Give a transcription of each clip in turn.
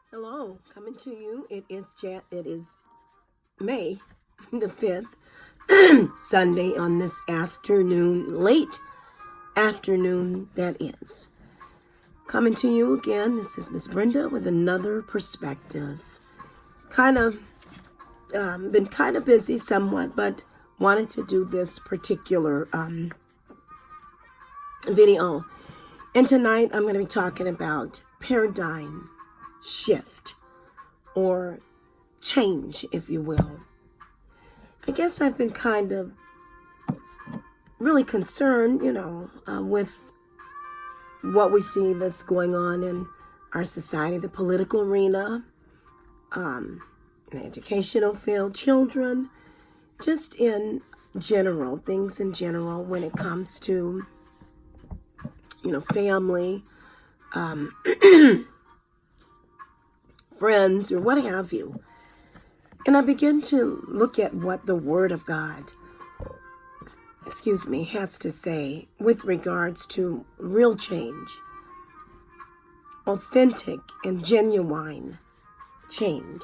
Hello, coming to you. It is May the 5th, Sunday on this afternoon, late afternoon that is. Coming to you again. This is Miss Brenda with another perspective. Been kind of busy somewhat, but wanted to do this particular video. And tonight I'm going to be talking about paradigm shift or change, if you will. I guess I've been kind of really concerned, with what we see that's going on in our society, the political arena, the educational field, children, just in general, things in general when it comes to, family, friends, or what have you. And I begin to look at what the Word of God, has to say with regards to real change, authentic and genuine change.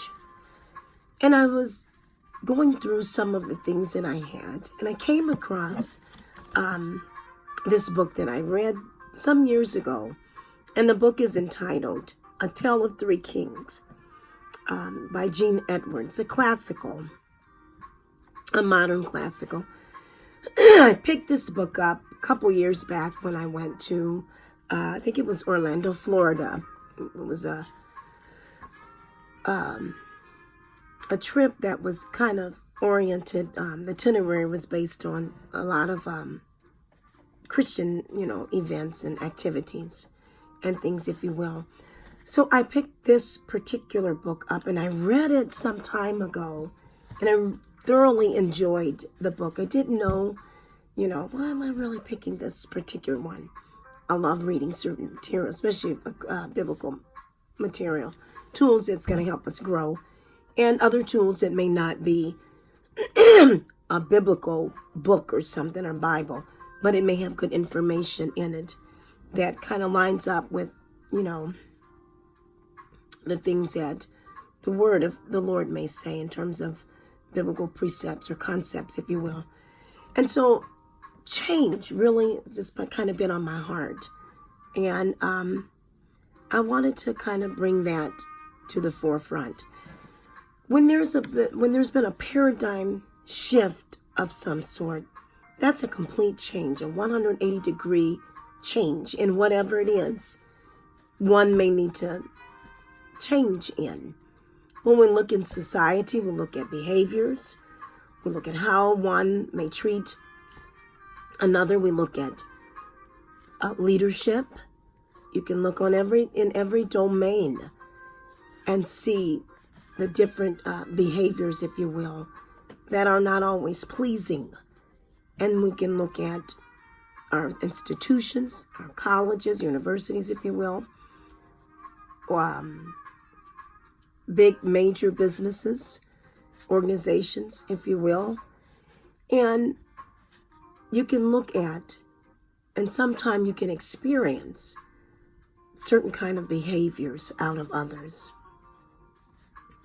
And I was going through some of the things that I had, and I came across this book that I read some years ago, and the book is entitled A Tale of Three Kings by Gene Edwards, a modern classical. I picked this book up a couple years back when I went to, I think it was Orlando, Florida. It was a trip that was kind of oriented. The itinerary was based on a lot of Christian, events and activities and things, if you will. So I picked this particular book up and I read it some time ago, and I thoroughly enjoyed the book. I didn't know, why am I really picking this particular one? I love reading certain material, especially biblical material, tools that's going to help us grow, and other tools that may not be a biblical book or something, or Bible, but it may have good information in it that kind of lines up with, the things that the word of the Lord may say in terms of biblical precepts or concepts, if you will. And so change really has just kind of been on my heart. And I wanted to kind of bring that to the forefront. When there's been a paradigm shift of some sort, that's a complete change, a 180-degree change in whatever it is one may need to change in. When we look in society, we look at behaviors, we look at how one may treat another, we look at leadership. You can look in every domain and see the different behaviors, if you will, that are not always pleasing. And we can look at our institutions, our colleges, universities, if you will, big major businesses, organizations, if you will. And you can look at, and sometimes you can experience certain kind of behaviors out of others.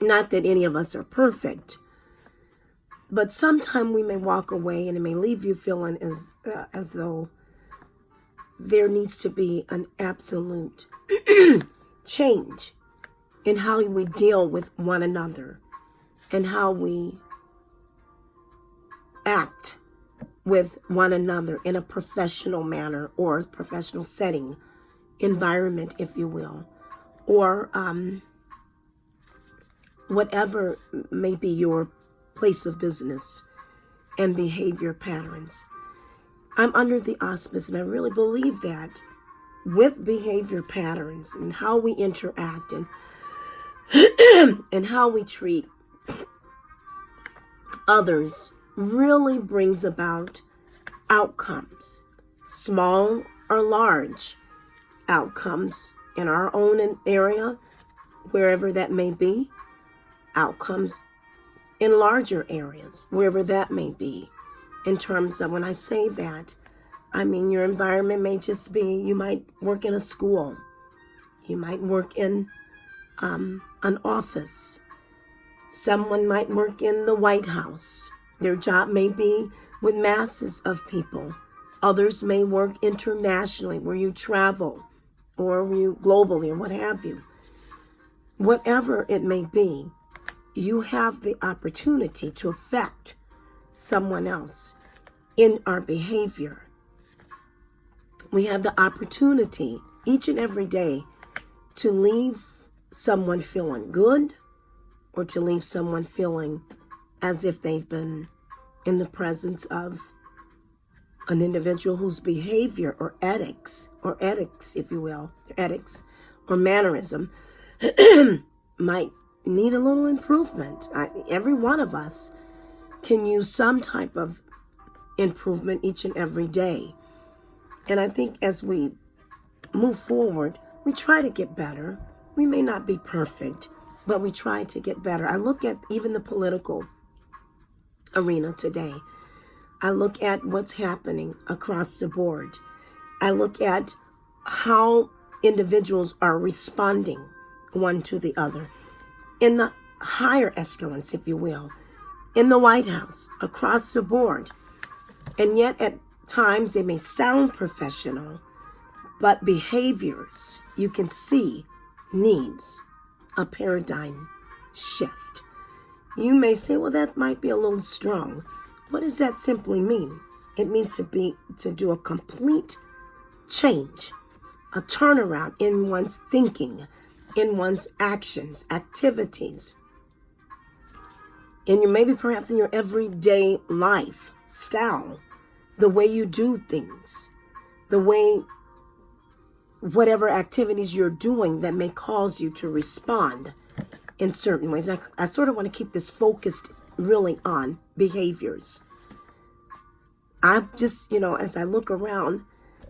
Not that any of us are perfect, but sometimes we may walk away and it may leave you feeling as though there needs to be an absolute change in how we deal with one another and how we act with one another in a professional manner or professional setting, environment, if you will, or whatever may be your place of business and behavior patterns. I'm under the auspice, and I really believe that with behavior patterns and how we interact and and how we treat others really brings about outcomes, small or large outcomes in our own area, wherever that may be, outcomes in larger areas, wherever that may be. In terms of, when I say that, I mean your environment may just be, you might work in a school, you might work in an office. Someone might work in the White House. Their job may be with masses of people. Others may work internationally, where you travel, or you globally, or what have you. Whatever it may be, you have the opportunity to affect someone else in our behavior. We have the opportunity each and every day to leave someone feeling good, or to leave someone feeling as if they've been in the presence of an individual whose behavior or ethics, if you will, ethics or mannerism might need a little improvement. Every one of us can use some type of improvement each and every day. And I think as we move forward, we try to get better. We may not be perfect, but we try to get better. I look at even the political arena today. I look at what's happening across the board. I look at how individuals are responding one to the other in the higher echelons, if you will, in the White House, across the board. And yet at times they may sound professional, but behaviors you can see needs a paradigm shift. You may say, well, that might be a little strong. What does that simply mean? It means to do a complete change, a turnaround in one's thinking, in one's actions, activities, maybe perhaps in your everyday life style, the way you do things, the way whatever activities you're doing that may cause you to respond in certain ways. I sort of want to keep this focused really on behaviors. I just, as I look around,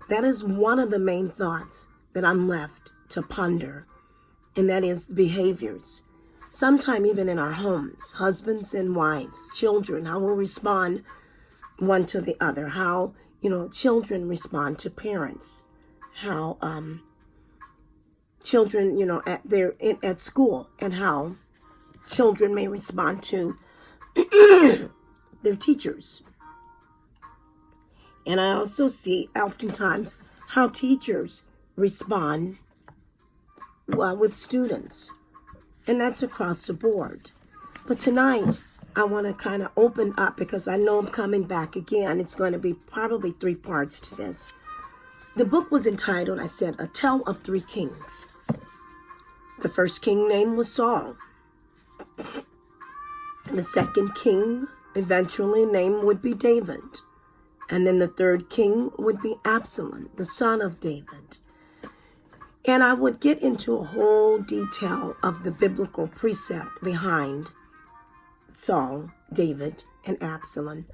that is one of the main thoughts that I'm left to ponder, and that is behaviors. Sometime even in our homes, husbands and wives, children, how we'll respond one to the other, how, children respond to parents, how children, at school, and how children may respond to their teachers. And I also see oftentimes how teachers respond with students. And that's across the board. But tonight, I want to kind of open up, because I know I'm coming back again. It's going to be probably 3 parts to this. The book was entitled, I said, A Tale of Three Kings. The first king name was Saul. The second king, eventually name would be David. And then the third king would be Absalom, the son of David. And I would get into a whole detail of the biblical precept behind Saul, David, and Absalom.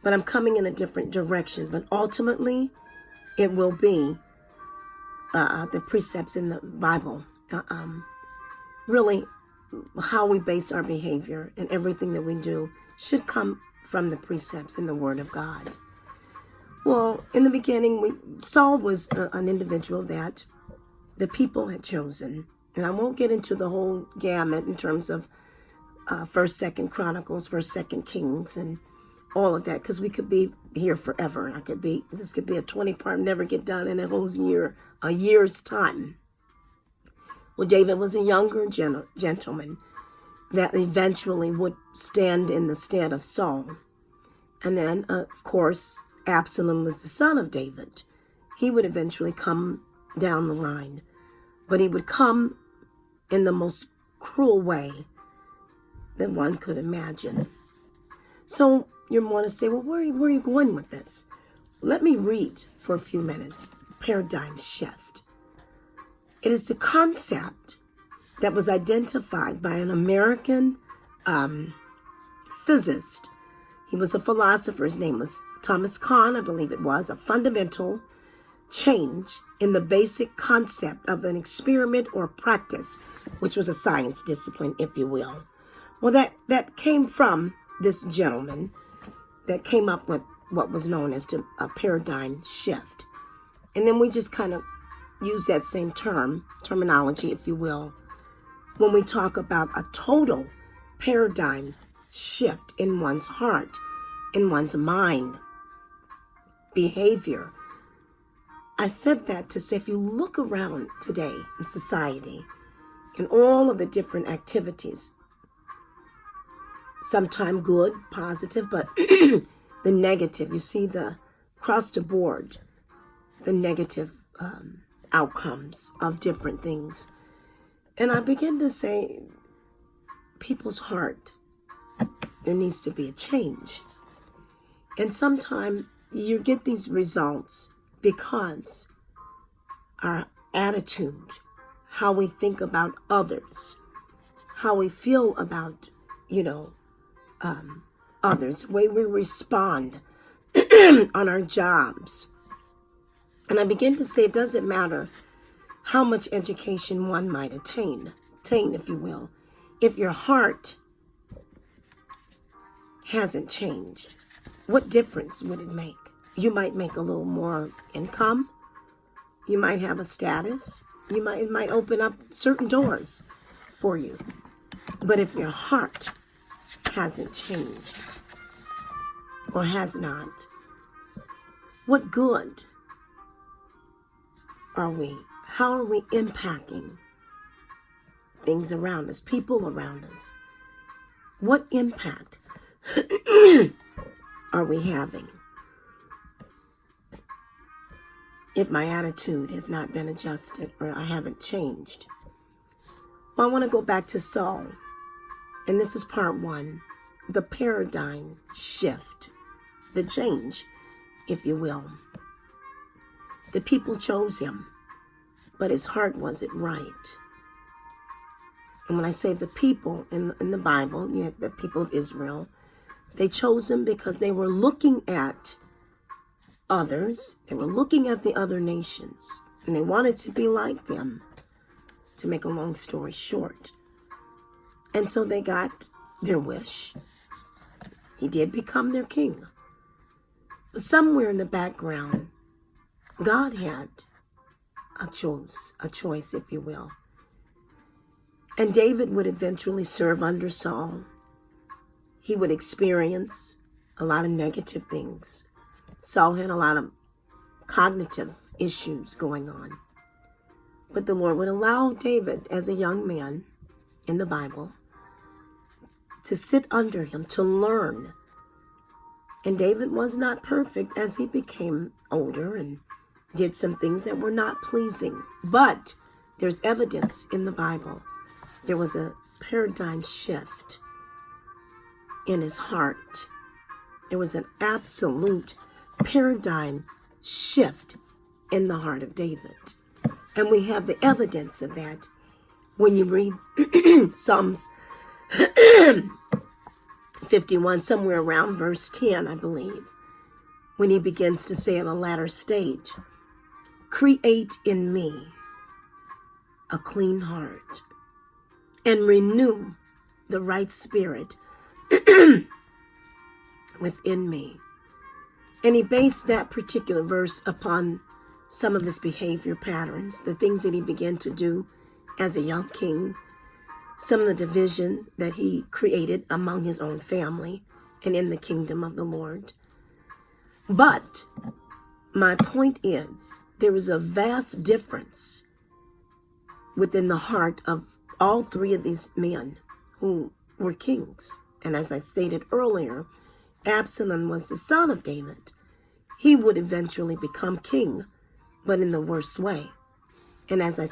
But I'm coming in a different direction. But ultimately, it will be the precepts in the Bible. Really, how we base our behavior and everything that we do should come from the precepts in the Word of God. Well, in the beginning, Saul was an individual that the people had chosen. And I won't get into the whole gamut in terms of 1st, 2nd Chronicles, 1st, 2nd Kings, and all of that, because we could be here forever. This could be a 20-part, never get done in a year's time. Well, David was a younger gentleman that eventually would stand in the stead of Saul. And then, of course, Absalom was the son of David. He would eventually come down the line, but he would come in the most cruel way that one could imagine. So you want to say, well, where are you going with this? Let me read for a few minutes. Paradigm shift. It is the concept that was identified by an American physicist. He was a philosopher. His name was Thomas Kuhn, I believe it was, a fundamental change in the basic concept of an experiment or practice, which was a science discipline, if you will. Well, that came from this gentleman that came up with what was known as a paradigm shift. And then we just kind of use that same terminology, if you will, when we talk about a total paradigm shift in one's heart, in one's mind, behavior. I said that to say if you look around today in society and all of the different activities, sometimes good, positive, but the negative, you see the across the board, the negative outcomes of different things. And I begin to say, people's heart, there needs to be a change. And sometimes you get these results because our attitude, how we think about others, how we feel about, others, the way we respond on our jobs. And I begin to say it doesn't matter how much education one might attain, if you will, if your heart hasn't changed, what difference would it make? You might make a little more income. You might have a status. It might open up certain doors for you. But if your heart hasn't changed or has not, what good are we? How are we impacting things around us, people around us? What impact are we having if my attitude has not been adjusted or I haven't changed? Well, I want to go back to Saul, and this is part one, the paradigm shift, the change, if you will. The people chose him, but his heart wasn't right. And when I say the people in the Bible, you have the people of Israel, they chose him because they were looking at others. They were looking at the other nations, and they wanted to be like them, to make a long story short. And so they got their wish. He did become their king. But somewhere in the background, God had a choice, if you will. And David would eventually serve under Saul. He would experience a lot of negative things. Saul had a lot of cognitive issues going on. But the Lord would allow David, as a young man in the Bible, to sit under him, to learn. And David was not perfect as he became older and did some things that were not pleasing. But there's evidence in the Bible. There was a paradigm shift in his heart. There was an absolute paradigm shift in the heart of David. And we have the evidence of that when you read Psalms 51, somewhere around verse 10, I believe, when he begins to say in a latter stage, create in me a clean heart and renew the right spirit within me. And he based that particular verse upon some of his behavior patterns, the things that he began to do as a young king, some of the division that he created among his own family and in the kingdom of the Lord. But my point is, there is a vast difference within the heart of all three of these men who were kings. And as I stated earlier, Absalom was the son of David. He would eventually become king, but in the worst way. And as I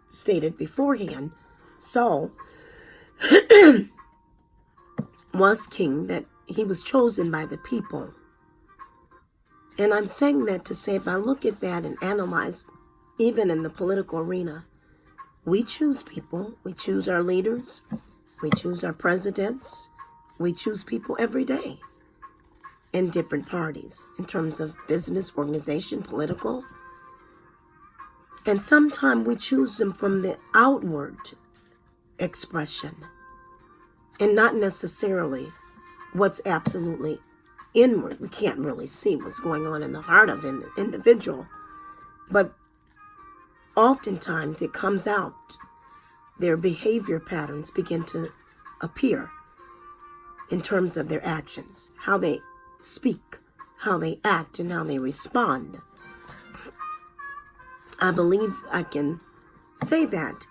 stated beforehand, Saul was king, that he was chosen by the people. And I'm saying that to say, if I look at that and analyze, even in the political arena, we choose people, we choose our leaders, we choose our presidents, we choose people every day in different parties, in terms of business, organization, political. And sometimes we choose them from the outward expression and not necessarily what's absolutely inward. We can't really see what's going on in the heart of an individual, but oftentimes it comes out their behavior patterns begin to appear in terms of their actions, how they speak, how they act, and how they respond. I believe I can say that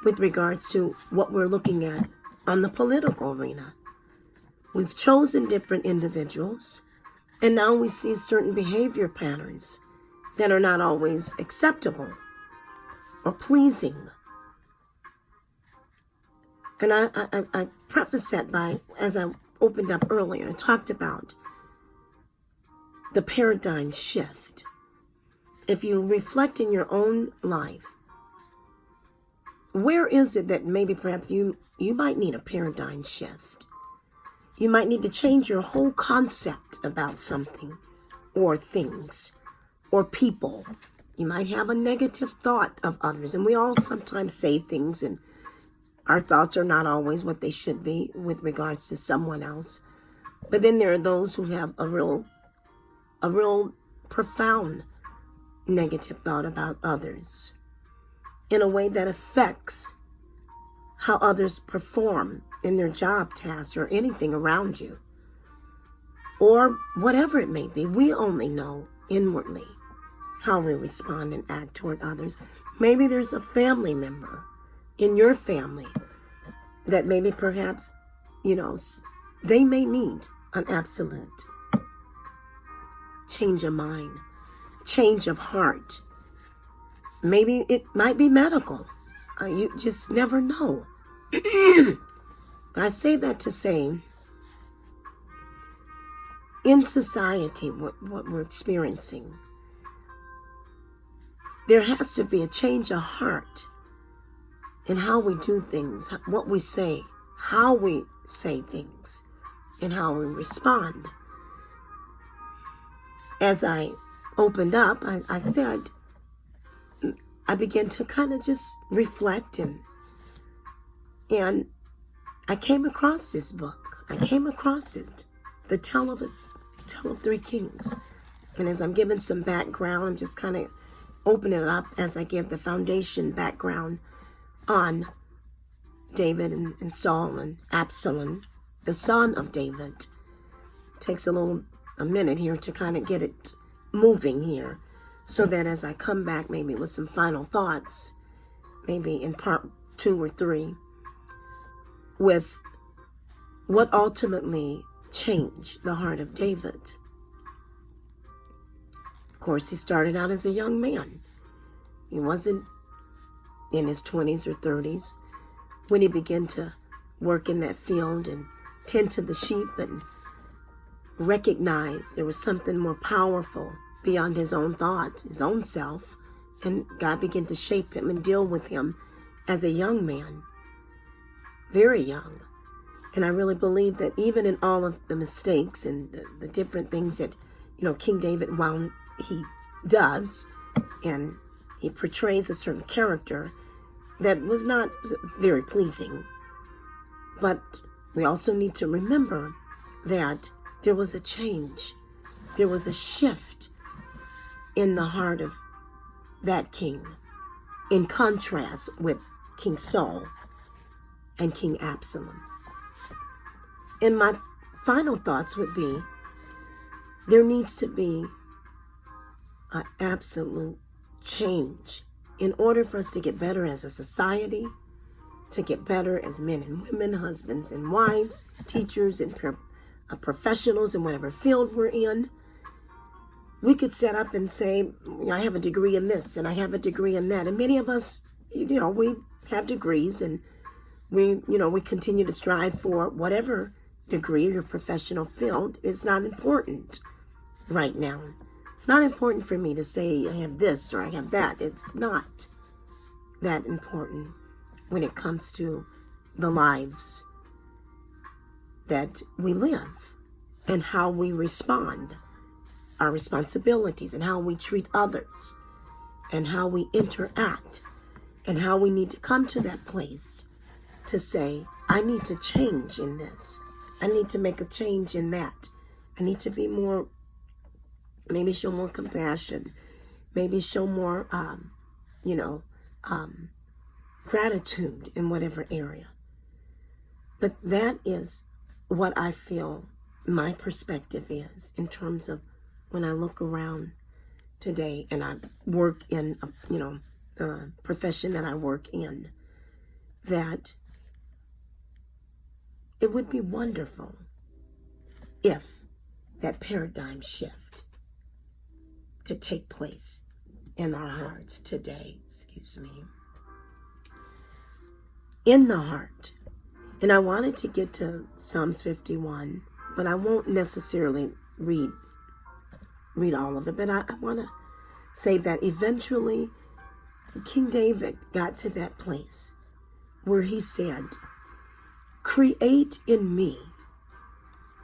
with regards to what we're looking at on the political arena. We've chosen different individuals, and now we see certain behavior patterns that are not always acceptable or pleasing. And I preface that by, as I opened up earlier, I talked about the paradigm shift. If you reflect in your own life, where is it that maybe perhaps you might need a paradigm shift? You might need to change your whole concept about something or things or people. You might have a negative thought of others, and we all sometimes say things, and our thoughts are not always what they should be with regards to someone else. But then there are those who have a real profound negative thought about others in a way that affects how others perform in their job tasks or anything around you, or whatever it may be. We only know inwardly how we respond and act toward others. Maybe there's a family member in your family that maybe perhaps, they may need an absolute change of mind, change of heart. Maybe it might be medical. You just never know. But I say that to say, in society, what we're experiencing, there has to be a change of heart in how we do things, what we say, how we say things, and how we respond. As I opened up, I said, I began to kind of just reflect, and I came across this book. I came across it, The Tale of Three Kings. And as I'm giving some background, I'm just kind of opening it up as I give the foundation background on David and Saul and Absalom, the son of David. It takes a minute here to kind of get it moving here, so that as I come back maybe with some final thoughts, maybe in part 2 or 3, with what ultimately changed the heart of David. Of course, he started out as a young man. He wasn't in his 20s or 30s when he began to work in that field and tend to the sheep and recognize there was something more powerful beyond his own thought, his own self, and God began to shape him and deal with him as a young man, very young. And I really believe that even in all of the mistakes and the different things that, King David he does, and he portrays a certain character that was not very pleasing. But we also need to remember that there was a change. There was a shift in the heart of that king, in contrast with King Saul and King Absalom. And my final thoughts would be, there needs to be an absolute change in order for us to get better as a society, to get better as men and women, husbands and wives, teachers and professionals in whatever field we're in. We could set up and say, I have a degree in this and I have a degree in that. And many of us, we have degrees, and we continue to strive for whatever degree or professional field. Is not important right now. It's not important for me to say I have this or I have that. It's not that important when it comes to the lives that we live and how we respond, our responsibilities, and how we treat others, and how we interact, and how we need to come to that place to say, I need to change in this. I need to make a change in that. I need to be more, maybe show more compassion, maybe show more, gratitude in whatever area. But that is what I feel my perspective is in terms of when I look around today and I work in, the profession that I work in, that it would be wonderful if that paradigm shift could take place in our hearts today, in the heart. And I wanted to get to Psalms 51, but I won't necessarily read all of it. But I want to say that eventually King David got to that place where he said, "Create in me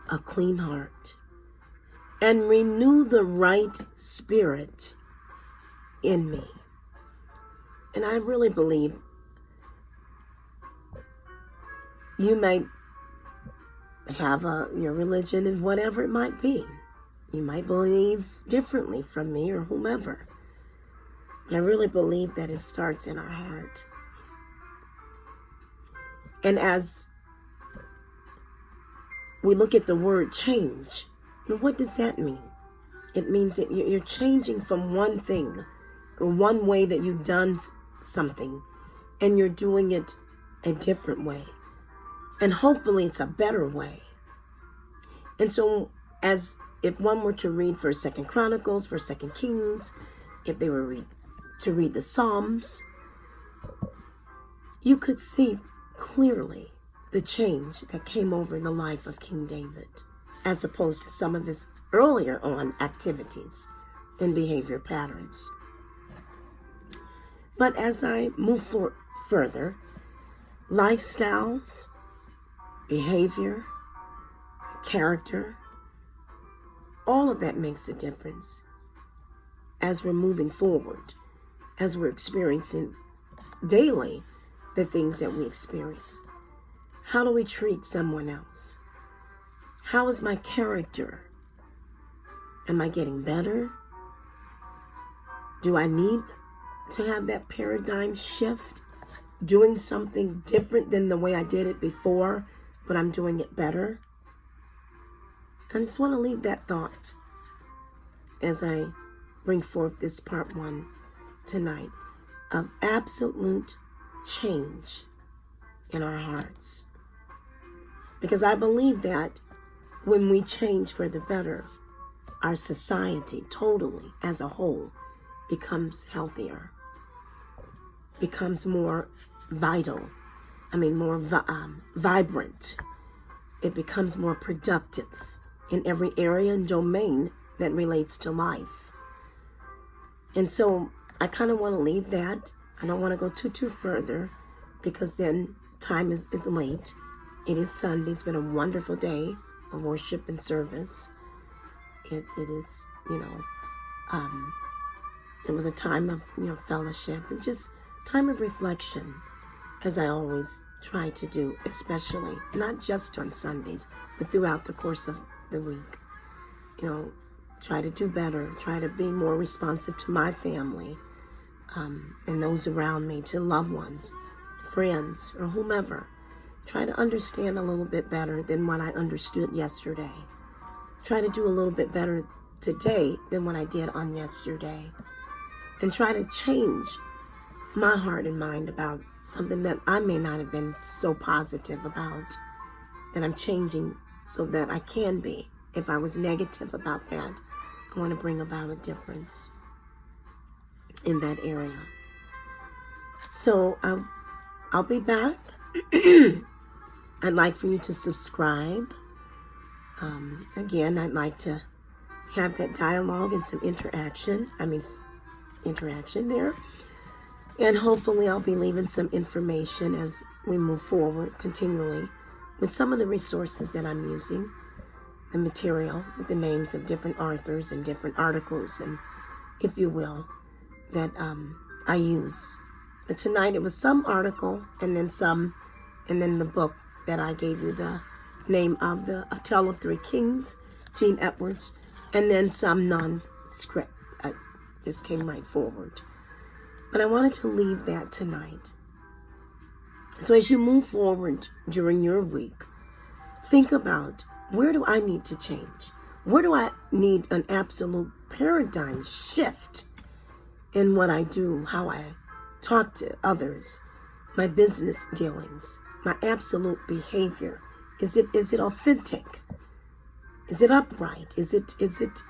a clean heart and renew the right spirit in me." And I really believe you might have your religion and whatever it might be. You might believe differently from me or whomever. But I really believe that it starts in our heart. And as we look at the word change, what does that mean? It means that you're changing from one thing, or one way that you've done something, and you're doing it a different way. And hopefully it's a better way. And so as if one were to read 1 2 Chronicles, 1 2 Kings, if they were to read the Psalms, you could see clearly the change that came over the life of King David, as opposed to some of his earlier on activities and behavior patterns. But as I move further, lifestyles, behavior, character, all of that makes a difference as we're moving forward, as we're experiencing daily the things that we experience. How do we treat someone else? How is my character? Am I getting better? Do I need to have that paradigm shift? Doing something different than the way I did it before, but I'm doing it better? I just want to leave that thought as I bring forth this part 1 tonight of absolute change in our hearts. Because I believe that when we change for the better, our society totally as a whole becomes healthier, becomes more vital, more vibrant. It becomes more productive in every area and domain that relates to life. And so I kind of want to leave that. I don't want to go too further, because then time is late. It is Sunday. It's been a wonderful day of worship and service. It is, it was a time of, fellowship and just time of reflection, as I always try to do, especially not just on Sundays, but throughout the course of the week. Try to do better, try to be more responsive to my family, and those around me, to loved ones, friends, or whomever. Try to understand a little bit better than what I understood yesterday. Try to do a little bit better today than what I did on yesterday. And try to change my heart and mind about something that I may not have been so positive about, that I'm changing so that I can be. If I was negative about that, I want to bring about a difference in that area. So I'll be back. I'd like for you to subscribe. Again, I'd like to have that dialogue and some interaction there. And hopefully I'll be leaving some information as we move forward continually with some of the resources that I'm using, the material with the names of different authors and different articles, and if you will, that I use. But tonight it was some article and then the book that I gave you the name of, the A Tale of Three Kings, Gene Edwards, and then some non-script. I just came right forward. But I wanted to leave that tonight So as you move forward during your week, think about, where do I need to change? Where do I need an absolute paradigm shift in what I do, how I talk to others, my business dealings, my absolute behavior? Is it authentic? Is it upright? Is it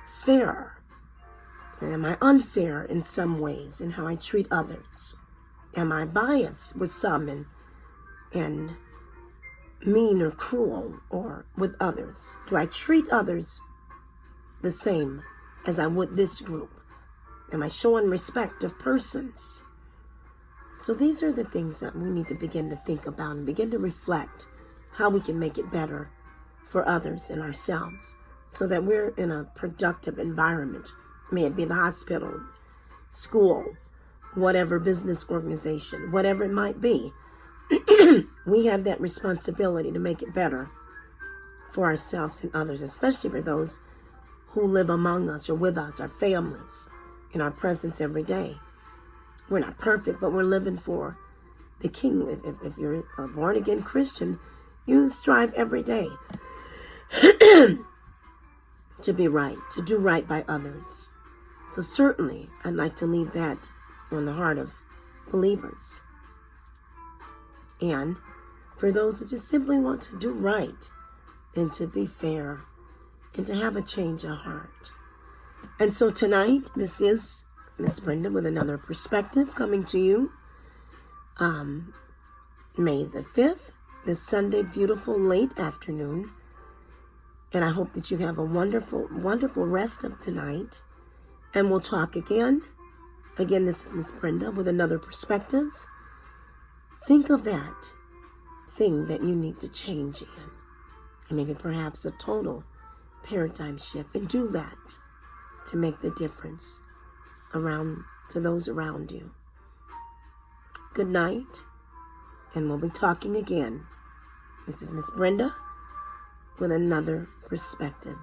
fair? Am I unfair in some ways in how I treat others? Am I biased with some and mean or cruel or with others? Do I treat others the same as I would this group? Am I showing respect of persons? So these are the things that we need to begin to think about and begin to reflect how we can make it better for others and ourselves so that we're in a productive environment. May it be the hospital, school, whatever business organization, whatever it might be. We have that responsibility to make it better for ourselves and others, especially for those who live among us or with us, our families, in our presence every day. We're not perfect, but we're living for the King. If you're a born-again Christian, you strive every day to be right, to do right by others. So certainly, I'd like to leave that on the heart of believers. And for those who just simply want to do right and to be fair and to have a change of heart. And so tonight, this is Miss Brenda with another perspective coming to you. May the 5th, this Sunday, beautiful late afternoon. And I hope that you have a wonderful, wonderful rest of tonight. And we'll talk again. Again, this is Miss Brenda with another perspective. Think of that thing that you need to change in. And maybe perhaps a total paradigm shift. And do that to make the difference to those around you. Good night. And we'll be talking again. This is Miss Brenda with another perspective.